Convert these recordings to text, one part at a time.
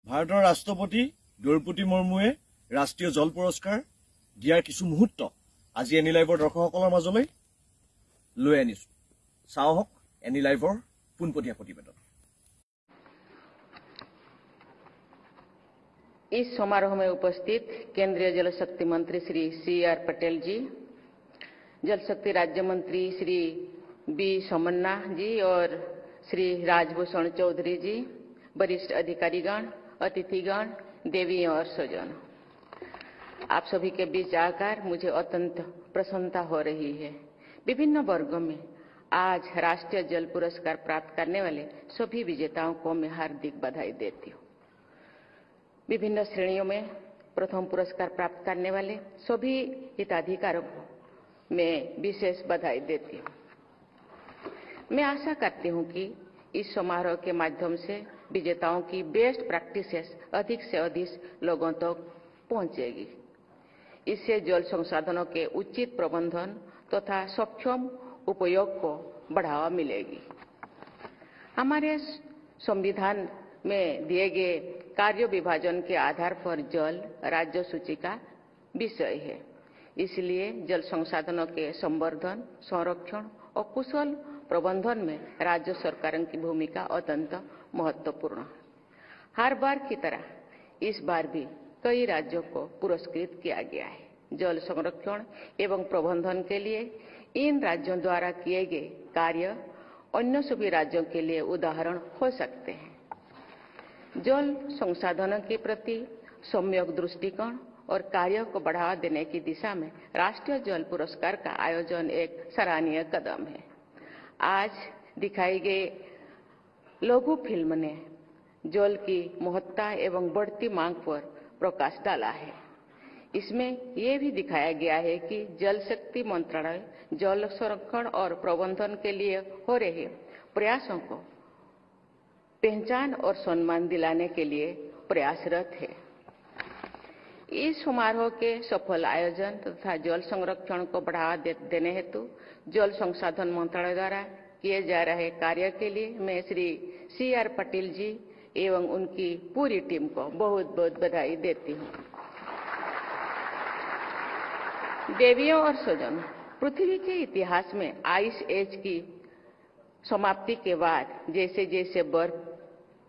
ভাৰতৰ ৰাষ্ট্ৰপতি দ্ৰৌপদী মুৰ্মুৱে ৰাষ্ট্ৰীয় জল পুৰস্কাৰ দিয়াৰ কিছু মুহূৰ্ত আজি এনি লাইভৰ দৰ্শকসকলৰ মাজলৈ লৈ আনিছো। চাওক এনি লাইভৰ পোনপটীয়া প্ৰতিবেদন। इस समारोह में उपस्थित केंद्रीय जल शक्ति मंत्री श्री CR पटेल जी, जल शक्ति राज्य मंत्री श्री B सोमन्ना जी और श्री राजभूषण चौधरी जी, वरिष्ठ अधिकारीगण, अतिथिगण, देवियों और स्वजन, आप सभी के बीच आकर मुझे अत्यंत प्रसन्नता हो रही है। विभिन्न वर्गों में आज राष्ट्रीय जल पुरस्कार प्राप्त करने वाले सभी विजेताओं को मैं हार्दिक बधाई देती हूँ। विभिन्न श्रेणियों में प्रथम पुरस्कार प्राप्त करने वाले सभी हिताधिकारियों को मैं विशेष बधाई देती हूँ। मैं आशा करती हूँ कि इस समारोह के माध्यम से विजेताओं की बेस्ट प्रैक्टिसेस अधिक से अधिक लोगों तक पहुंचेगी। इससे जल संसाधनों के उचित प्रबंधन तथा सक्षम उपयोग को बढ़ावा मिलेगी। हमारे संविधान में दिए गए कार्य विभाजन के आधार पर जल राज्य सूची का विषय है। इसलिए जल संसाधनों के संवर्धन, संरक्षण और कुशल प्रबंधन में राज्य सरकारों की भूमिका अत्यंत महत्वपूर्ण है। हर बार की तरह इस बार भी कई राज्यों को पुरस्कृत किया गया है। जल संरक्षण एवं प्रबंधन के लिए इन राज्यों द्वारा किए गए कार्य अन्य सभी राज्यों के लिए उदाहरण हो सकते हैं। जल संसाधनों के प्रति सम्यक दृष्टिकोण और कार्यों को बढ़ावा देने की दिशा में राष्ट्रीय जल पुरस्कार का आयोजन एक सराहनीय कदम है। आज दिखाई गई लघु फिल्म ने जल की महत्ता एवं बढ़ती मांग पर प्रकाश डाला है। इसमें यह भी दिखाया गया है कि जल शक्ति मंत्रालय जल संरक्षण और प्रबंधन के लिए हो रहे प्रयासों को पहचान और सम्मान दिलाने के लिए प्रयासरत है। इस समारोह के सफल आयोजन तथा जल संरक्षण को बढ़ावा देने हेतु जल संसाधन मंत्रालय द्वारा किए जा रहे कार्य के लिए मैं श्री CR पटेल जी एवं उनकी पूरी टीम को बहुत बहुत बधाई देती हूँ। देवियों और स्वजन, पृथ्वी के इतिहास में आइस एज की समाप्ति के बाद जैसे जैसे बर्फ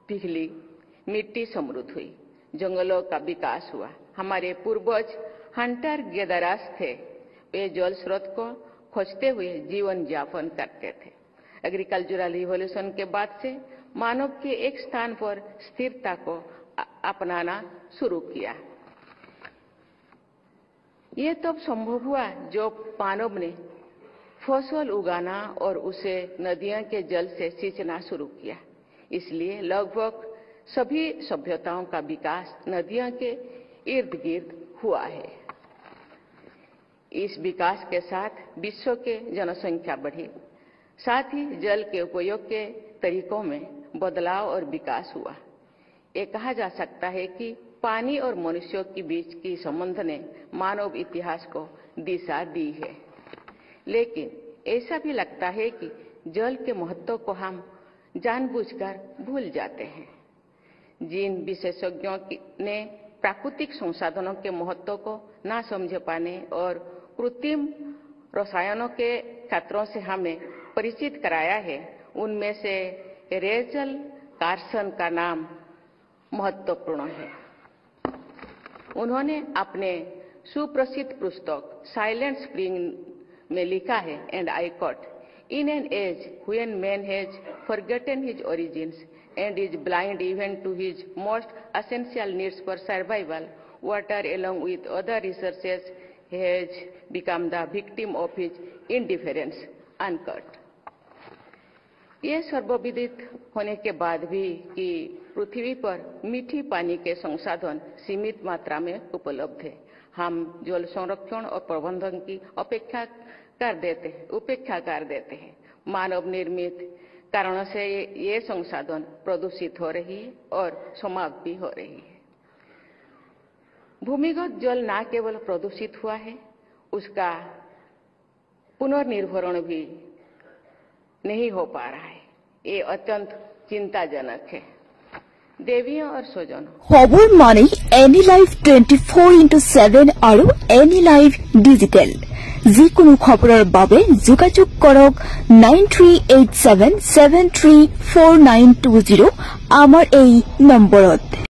पिघली, मिट्टी समृद्ध हुई, जंगलों का विकास हुआ। हमारे पूर्वज हंटर गैदरर्स थे। वे जल स्रोत को खोजते हुए जीवन यापन करते थे। एग्रीकल्चरल रिवॉल्यूशन के बाद से मानव के एक स्थान पर स्थिरता को अपनाना शुरू किया। ये तब संभव हुआ जब मानव ने फसल उगाना और उसे नदियों के जल से सींचना शुरू किया। इसलिए लगभग सभी सभ्यताओं का विकास नदियों के इर्द गिर्द हुआ है। इस विकास के साथ विश्व के जनसंख्या बढ़ी, साथ ही जल के उपयोग के तरीकों में बदलाव और विकास हुआ। ये कहा जा सकता है कि पानी और मनुष्यों के बीच की संबंध ने मानव इतिहास को दिशा दी है। लेकिन ऐसा भी लगता है कि जल के महत्व को हम जानबूझकर भूल जाते हैं। जिन विशेषज्ञों ने प्राकृतिक संसाधनों के महत्व को ना समझ पाने और कृत्रिम रसायनों के खतरों से हमें परिचित कराया है, उनमें से रेचल कार्सन का नाम महत्वपूर्ण है। उन्होंने अपने सुप्रसिद्ध पुस्तक साइलेंट स्प्रिंग में लिखा है, and I quote, In an age when man has forgotten his origins and is blind even to his most essential needs for survival, water along with other resources has become the victim of his indifference, unquote. ये सर्वविदित होने के बाद भी कि पृथ्वी पर मीठी पानी के संसाधन सीमित मात्रा में उपलब्ध है, हम जल संरक्षण और प्रबंधन की उपेक्षा कर देते हैं। मानव निर्मित कारणों से ये संसाधन प्रदूषित हो रही है और समाप्त भी हो रही है। भूमिगत जल न केवल प्रदूषित हुआ है, उसका पुनर्निर्भरण भी नहीं हो पा रहा है। ये अत्यंत चिंताजनक है। देवियों और स्वजनों খবর মানে এনি লাইভ 24/7 আৰু এনি লাইভ ডিজিটেল যিকোনো খবৰৰ বাবে যোগাযোগ কৰক 9387734920 আমাৰ এই নম্বৰত।